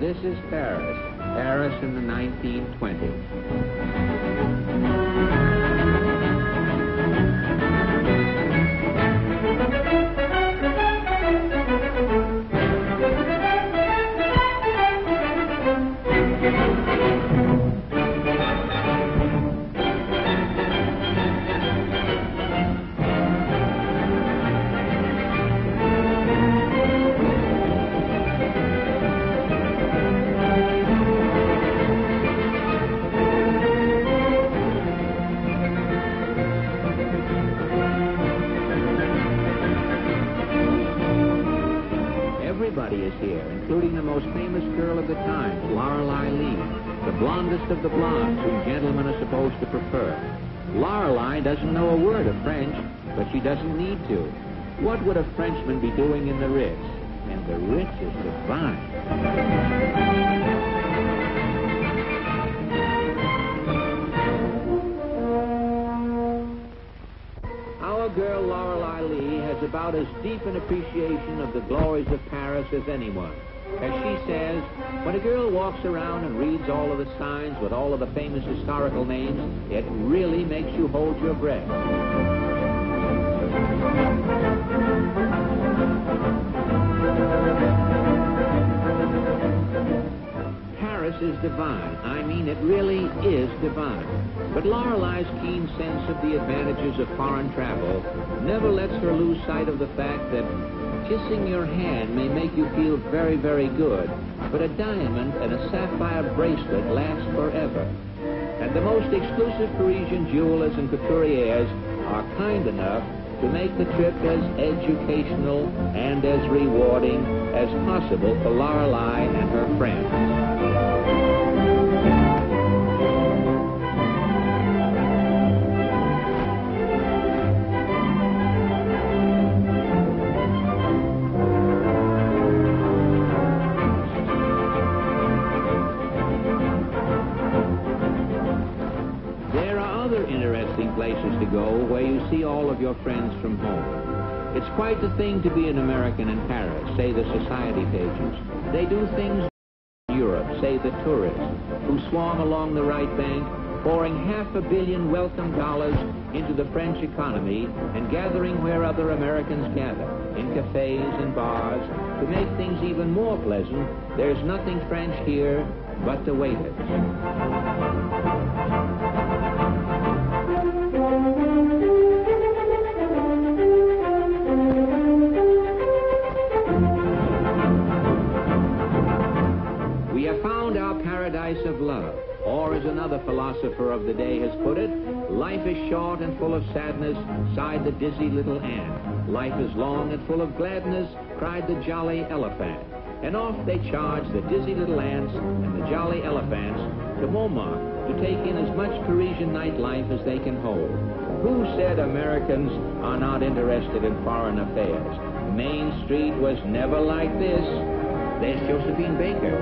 this is Paris. Paris in the 1920s. Everybody is here, including the most famous girl of the time, Lorelei Lee, the blondest of the blondes whom gentlemen are supposed to prefer. Lorelei doesn't know a word of French, but she doesn't need to. What would a Frenchman be doing in the Ritz? And the Ritz is divine. Our girl Lorelei Lee has about as deep an appreciation of the glories of Paris as anyone. As she says, when a girl walks around and reads all of the signs with all of the famous historical names, it really makes you hold your breath. Paris is divine. I mean, it really is divine. But Lorelei's keen sense of the advantages of foreign travel never lets her lose sight of the fact that kissing your hand may make you feel very, very good, but a diamond and a sapphire bracelet last forever. And the most exclusive Parisian jewelers and couturiers are kind enough to make the trip as educational and as rewarding as possible for Lorelei and her friends. Places to go where you see all of your friends from home. It's quite the thing to be an American in Paris, say the society pages. They do things in Europe, say the tourists, who swarm along the right bank, pouring $500 million welcome dollars into the French economy and gathering where other Americans gather, in cafes and bars. To make things even more pleasant, there's nothing French here but the waiters. We have found our paradise of love, or as another philosopher of the day has put it, life is short and full of sadness, sighed the dizzy little ant. Life is long and full of gladness, cried the jolly elephant. And off they charged, the dizzy little ants and the jolly elephants, to Montmartre to take in as much Parisian nightlife as they can hold. Who said Americans are not interested in foreign affairs? Main Street was never like this. There's Josephine Baker.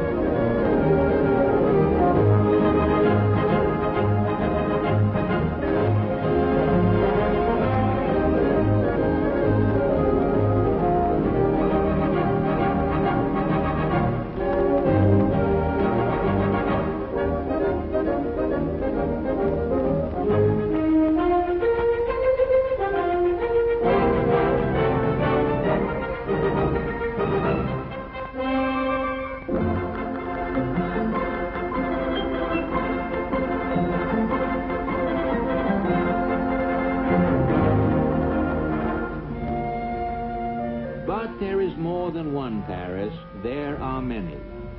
More than one Paris, there are many.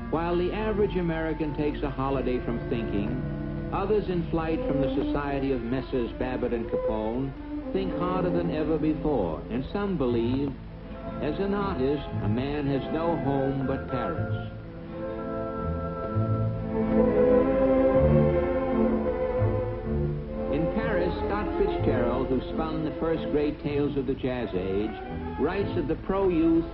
While the average American takes a holiday from thinking, others in flight from the society of Messrs. Babbitt and Capone think harder than ever before, and some believe, as an artist, a man has no home but Paris. In Paris, Scott Fitzgerald, who spun the first great tales of the Jazz Age, writes of the pro-youth,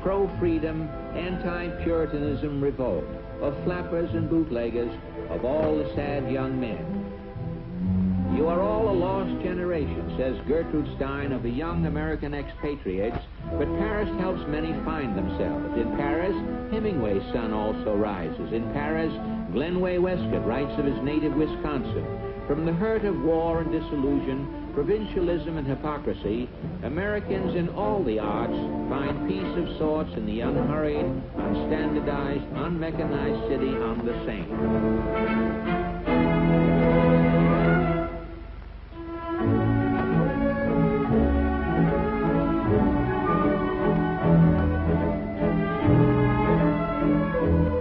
pro-freedom, anti-Puritanism revolt, of flappers and bootleggers, of all the sad young men. You are all a lost generation, says Gertrude Stein of the young American expatriates, but Paris helps many find themselves. In Paris, Hemingway's sun also rises. In Paris, Glenway Westcott writes of his native Wisconsin. From the hurt of war and disillusion, provincialism and hypocrisy, Americans in all the arts find peace of sorts in the unhurried, unstandardized, unmechanized city on the Seine.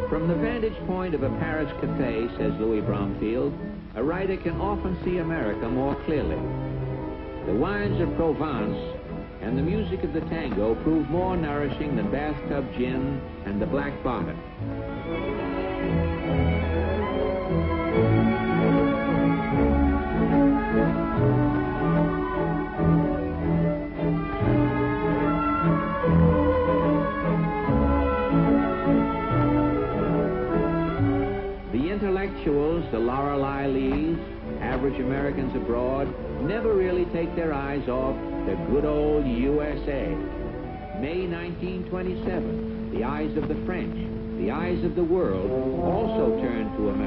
From the vantage point of a Paris cafe, says Louis Bromfield, a writer can often see America more clearly. The wines of Provence and the music of the tango prove more nourishing than bathtub gin and the black bonnet. The intellectuals, the Lorelei Lees, average Americans abroad, never really take their eyes off the good old USA. May 1927, the eyes of the French, the eyes of the world, also turned to America.